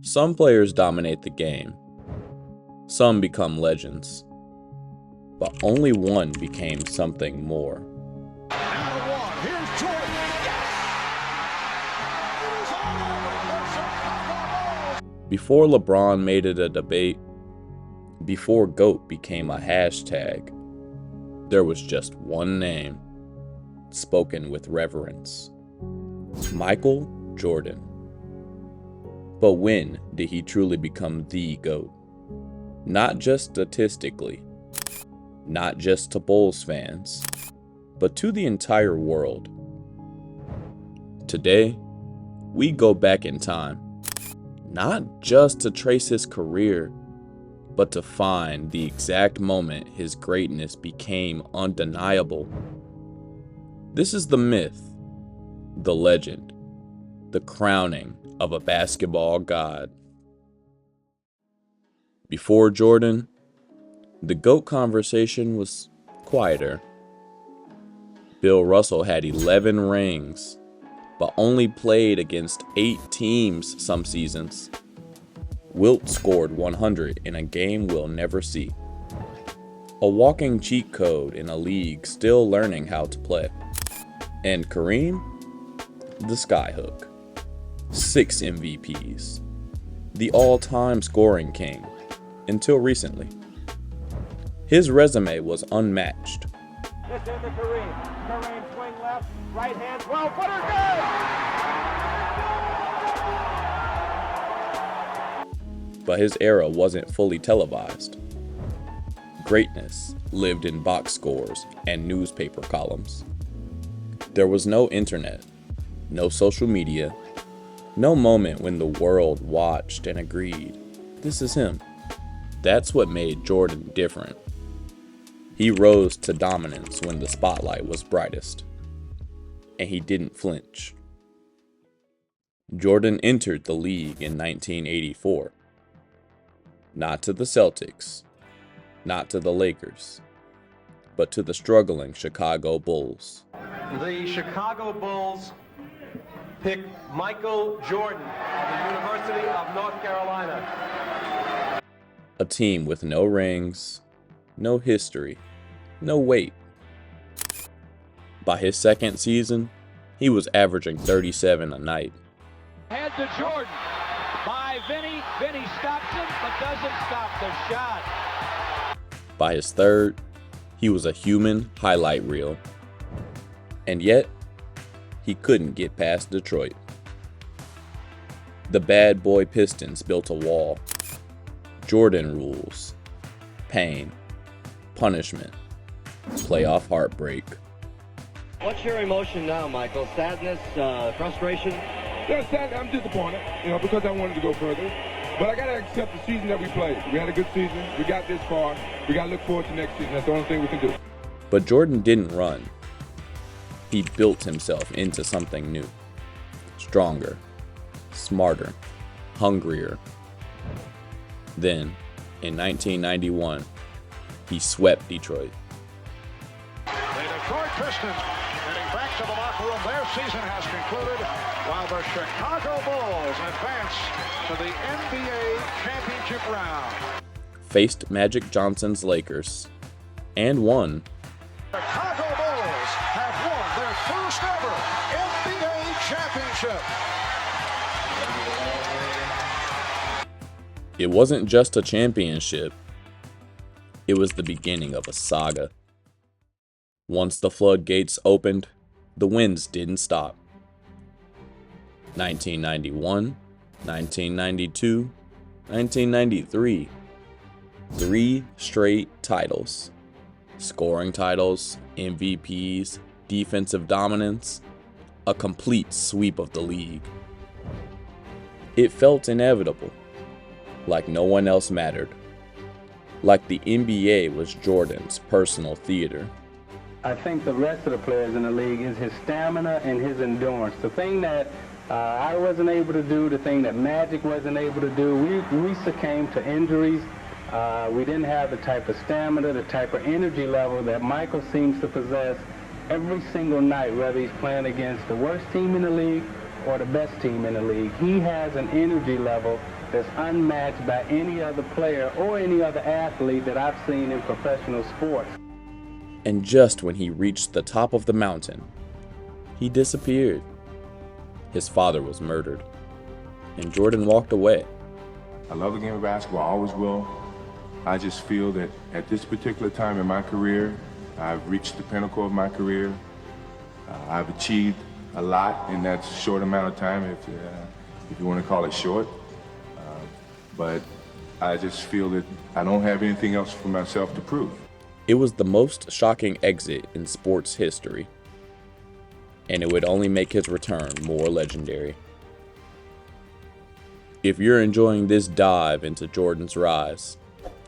Some players dominate the game. Some become legends. But only one became something more. Now one. Here's Jordan. Yes! Before LeBron made it a debate, before GOAT became a hashtag, there was just one name, spoken with reverence: Michael Jordan. But when did he truly become the GOAT? Not just statistically, not just to Bulls fans, but to the entire world. Today, we go back in time, not just to trace his career, but to find the exact moment his greatness became undeniable. This is the myth, the legend, the crowning of a basketball god. Before Jordan, the GOAT conversation was quieter. Bill Russell had 11 rings, but only played against 8 teams some seasons. Wilt scored 100 in a game we'll never see. A walking cheat code in a league still learning how to play. And Kareem, the skyhook. 6 MVPs. The all-time scoring king, until recently. His resume was unmatched. This into Kareem. Kareem swing left, right hand, 12-footer, good! But his era wasn't fully televised. Greatness lived in box scores and newspaper columns. There was no internet, no social media, no moment when the world watched and agreed, this is him. That's what made Jordan different. He rose to dominance when the spotlight was brightest, and he didn't flinch. Jordan entered the league in 1984. Not to the Celtics, not to the Lakers, but to the struggling Chicago Bulls. The Chicago Bulls pick Michael Jordan of the University of North Carolina. A team with no rings, no history, no weight. By his second season, he was averaging 37 a night. Head to Jordan by Vinny. Vinny stops him, but doesn't stop the shot. By his third, he was a human highlight reel. And yet, he couldn't get past Detroit. The bad boy Pistons built a wall. Jordan rules. Pain. Punishment. Playoff heartbreak. What's your emotion now, Michael? Sadness, frustration? Yeah, sadly, I'm disappointed, because I wanted to go further. But I got to accept the season that we played. We had a good season. We got this far. We got to look forward to next season. That's the only thing we can do. But Jordan didn't run. He built himself into something new. Stronger, smarter, hungrier. Then, in 1991, he swept Detroit. The Detroit Pistons heading back to the locker room. Their season has concluded while the Chicago Bulls advance to the NBA championship round. Faced Magic Johnson's Lakers and won. Chicago Bulls have won their first ever NBA championship. It wasn't just a championship. It was the beginning of a saga. Once the floodgates opened, the wins didn't stop. 1991, 1992, 1993. 3 straight titles. Scoring titles, MVPs, defensive dominance, a complete sweep of the league. It felt inevitable, like no one else mattered, like the NBA was Jordan's personal theater. I think the rest of the players in the league is his stamina and his endurance. The thing that I wasn't able to do, the thing that Magic wasn't able to do, we succumbed to injuries. We didn't have the type of stamina, the type of energy level that Michael seems to possess every single night, whether he's playing against the worst team in the league or the best team in the league. He has an energy level that's unmatched by any other player or any other athlete that I've seen in professional sports. And just when he reached the top of the mountain, he disappeared. His father was murdered, and Jordan walked away. I love the game of basketball, I always will. I just feel that at this particular time in my career, I've reached the pinnacle of my career. I've achieved a lot in that short amount of time, if you want to call it short. But I just feel that I don't have anything else for myself to prove. It was the most shocking exit in sports history, and it would only make his return more legendary. If you're enjoying this dive into Jordan's rise,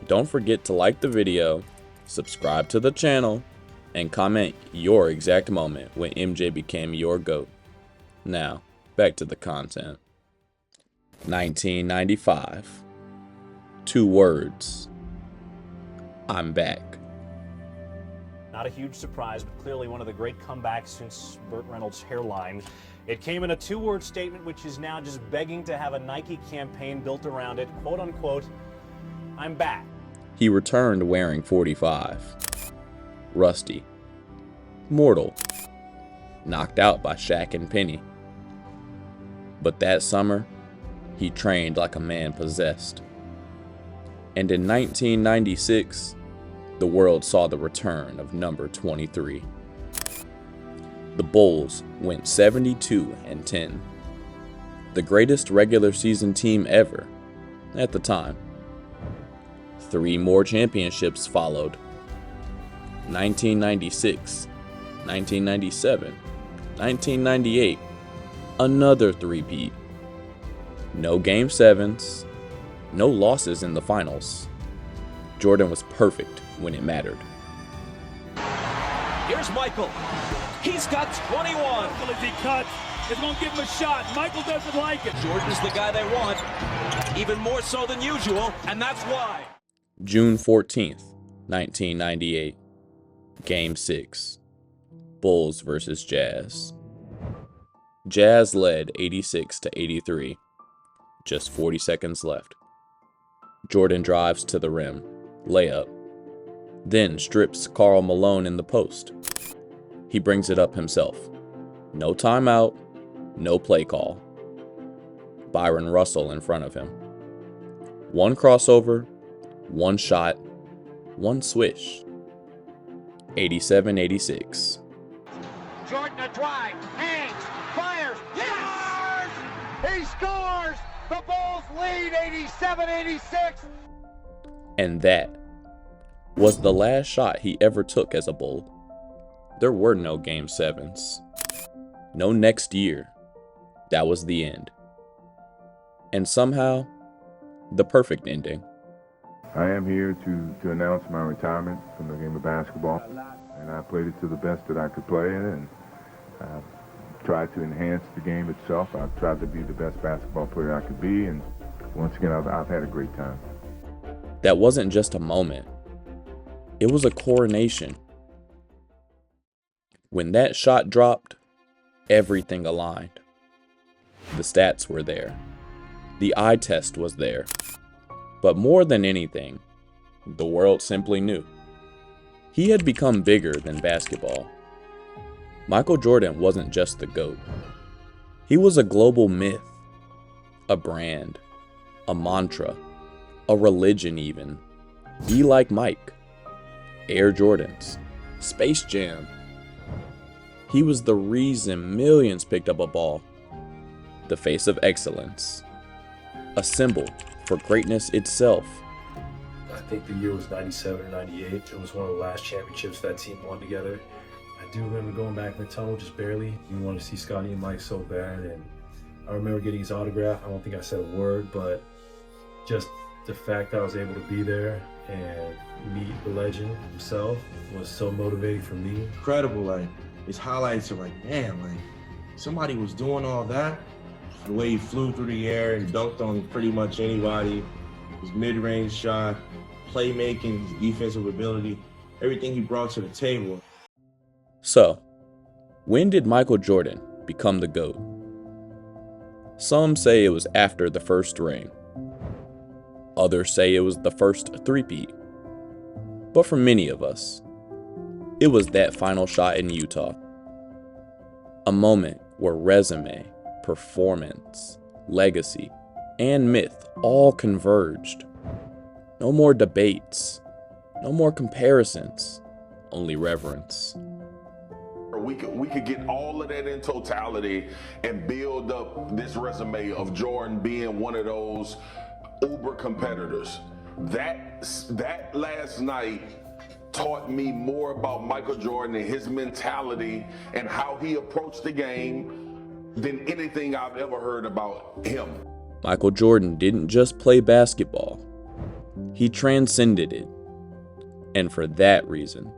don't forget to like the video, subscribe to the channel, and comment your exact moment when MJ became your GOAT. Now, back to the content. 1995. 2 words. I'm back. Not a huge surprise, but clearly one of the great comebacks since Burt Reynolds' hairline. It came in a 2-word statement, which is now just begging to have a Nike campaign built around it. Quote unquote, I'm back. He returned wearing 45. Rusty. Mortal. Knocked out by Shaq and Penny. But that summer, he trained like a man possessed. And in 1996, the world saw the return of number 23. The Bulls went 72-10. The greatest regular season team ever at the time. 3 more championships followed. 1996, 1997, 1998, another three-peat. No Game 7s, no losses in the finals. Jordan was perfect when it mattered. Here's Michael. He's got 21. Michael, as he cuts, is going to give him a shot. Michael doesn't like it. Jordan's the guy they want, even more so than usual, and that's why. June 14th, 1998. Game 6. Bulls versus Jazz. Jazz led 86-83. Just 40 seconds left. Jordan drives to the rim. Layup. Then strips Karl Malone in the post. He brings it up himself. No timeout, no play call. Byron Russell in front of him. 1 crossover, 1 shot, 1 swish. 87-86. Jordan a drive, hangs, fires, yes! He scores! The Bulls lead 87-86. And that was the last shot he ever took as a Bull. There were no Game 7s. No next year. That was the end. And somehow, the perfect ending. I am here to announce my retirement from the game of basketball. And I played it to the best that I could play it, and tried to enhance the game itself. I've tried to be the best basketball player I could be, and once again, I've had a great time. That wasn't just a moment. It was a coronation. When that shot dropped, everything aligned. The stats were there. The eye test was there. But more than anything, the world simply knew. He had become bigger than basketball. Michael Jordan wasn't just the GOAT. He was a global myth, a brand, a mantra, a religion even. Be like Mike, Air Jordans, Space Jam. He was the reason millions picked up a ball, the face of excellence, a symbol for greatness itself. I think the year was 97 or 98. It was one of the last championships that team won together. I do remember going back in the tunnel just barely. We wanted to see Scotty and Mike so bad, and I remember getting his autograph. I don't think I said a word, but just the fact that I was able to be there and meet the legend himself was so motivating for me. Incredible, like his highlights are like, man, like somebody was doing all that. The way he flew through the air and dunked on pretty much anybody, his mid-range shot, playmaking, his defensive ability, everything he brought to the table. So, when did Michael Jordan become the GOAT? Some say it was after the first ring. Others say it was the first three-peat. But for many of us, it was that final shot in Utah. A moment where resume, performance, legacy, and myth all converged. No more debates, no more comparisons, only reverence. We could get all of that in totality and build up this resume of Jordan being one of those uber competitors. That last night taught me more about Michael Jordan and his mentality and how he approached the game than anything I've ever heard about him. Michael Jordan didn't just play basketball, he transcended it. And for that reason,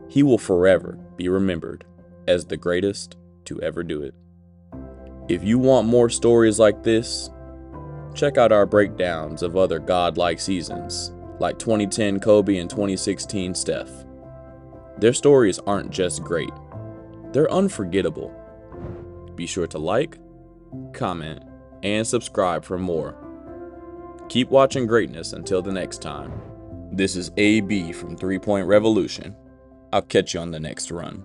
he will forever be remembered as the greatest to ever do it. If you want more stories like this, check out our breakdowns of other godlike seasons, like 2010 Kobe and 2016 Steph. Their stories aren't just great, they're unforgettable. Be sure to like, comment, and subscribe for more. Keep watching greatness until the next time. This is AB from 3 Point Revolution. I'll catch you on the next run.